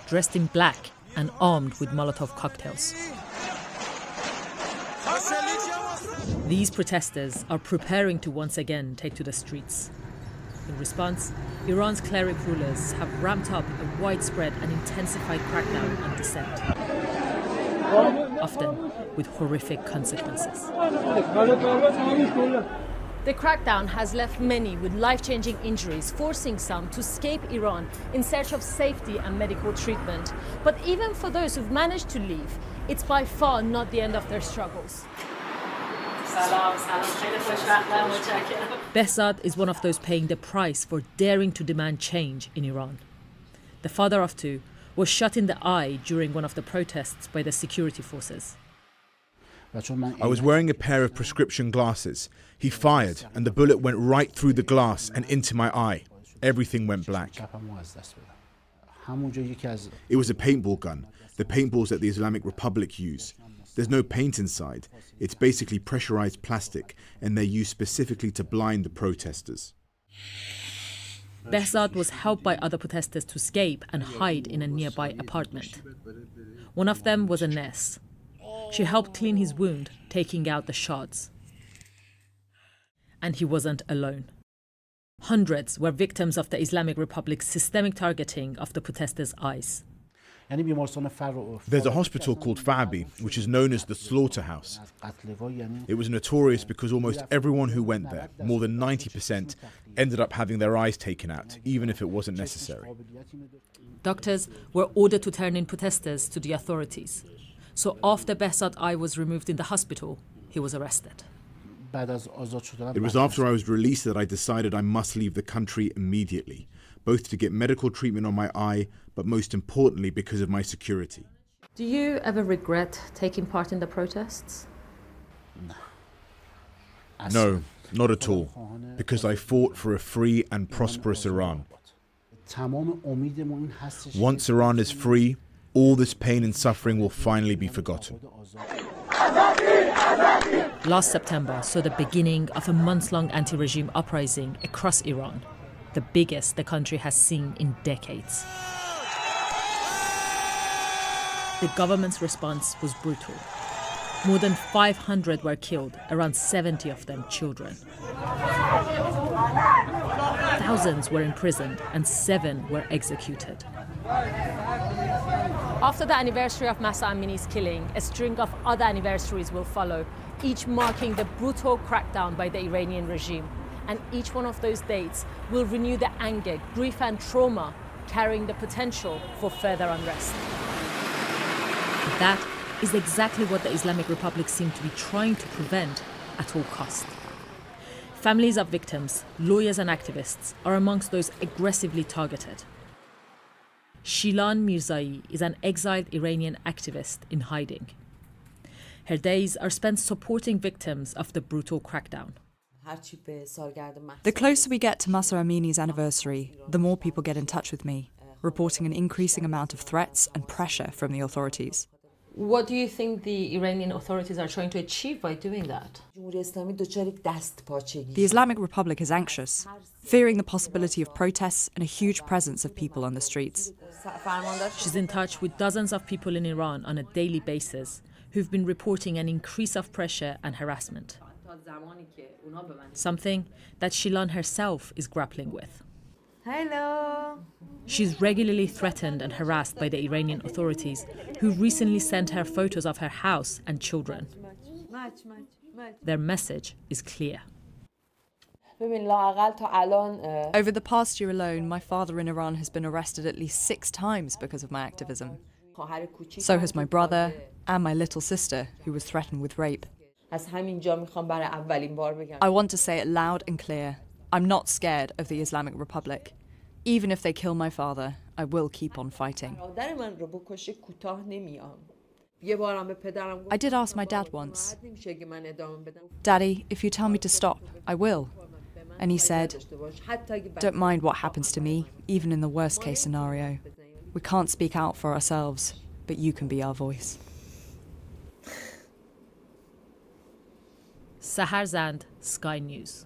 dressed in black and armed with Molotov cocktails. These protesters are preparing to once again take to the streets. In response, Iran's cleric rulers have ramped up a widespread and intensified crackdown on dissent, often with horrific consequences. The crackdown has left many with life-changing injuries, forcing some to escape Iran in search of safety and medical treatment. But even for those who've managed to leave, it's by far not the end of their struggles. Behzad is one of those paying the price for daring to demand change in Iran. The father of two was shot in the eye during one of the protests by the security forces. I was wearing a pair of prescription glasses. He fired and the bullet went right through the glass and into my eye. Everything went black. It was a paintball gun, the paintballs that the Islamic Republic use. There's no paint inside. It's basically pressurized plastic, and they're used specifically to blind the protesters. Behzad was helped by other protesters to escape and hide in a nearby apartment. One of them was a nurse. She helped clean his wound, taking out the shards. And he wasn't alone. Hundreds were victims of the Islamic Republic's systemic targeting of the protesters' eyes. There's a hospital called Fabi, which is known as the slaughterhouse. It was notorious because almost everyone who went there, more than 90%, ended up having their eyes taken out, even if it wasn't necessary. Doctors were ordered to turn in protesters to the authorities. So after Behzad's eye was removed in the hospital, he was arrested. It was after I was released that I decided I must leave the country immediately, both to get medical treatment on my eye, but most importantly because of my security. Do you ever regret taking part in the protests? No, not at all, because I fought for a free and prosperous Iran. Once Iran is free, all this pain and suffering will finally be forgotten. Last September saw the beginning of a months-long anti-regime uprising across Iran, the biggest the country has seen in decades. The government's response was brutal. More than 500 were killed, around 70 of them children. Thousands were imprisoned and 7 were executed. After the anniversary of Mahsa Amini's killing, a string of other anniversaries will follow, each marking the brutal crackdown by the Iranian regime. And each one of those dates will renew the anger, grief and trauma, carrying the potential for further unrest. That is exactly what the Islamic Republic seemed to be trying to prevent at all costs. Families of victims, lawyers and activists are amongst those aggressively targeted. Shilan Mirzai is an exiled Iranian activist in hiding. Her days are spent supporting victims of the brutal crackdown. The closer we get to Mahsa Amini's anniversary, the more people get in touch with me, reporting an increasing amount of threats and pressure from the authorities. What do you think the Iranian authorities are trying to achieve by doing that? The Islamic Republic is anxious, fearing the possibility of protests and a huge presence of people on the streets. She's in touch with dozens of people in Iran on a daily basis who've been reporting an increase of pressure and harassment. Something that Shilan herself is grappling with. Hello. She's regularly threatened and harassed by the Iranian authorities, who recently sent her photos of her house and children. Their message is clear. Over the past year alone, my father in Iran has been arrested at least 6 times because of my activism. So has my brother and my little sister, who was threatened with rape. I want to say it loud and clear. I'm not scared of the Islamic Republic. Even if they kill my father, I will keep on fighting. I did ask my dad once, "Daddy, if you tell me to stop, I will." And he said, "Don't mind what happens to me, even in the worst case scenario. We can't speak out for ourselves, but you can be our voice." Sahar Zand, Sky News.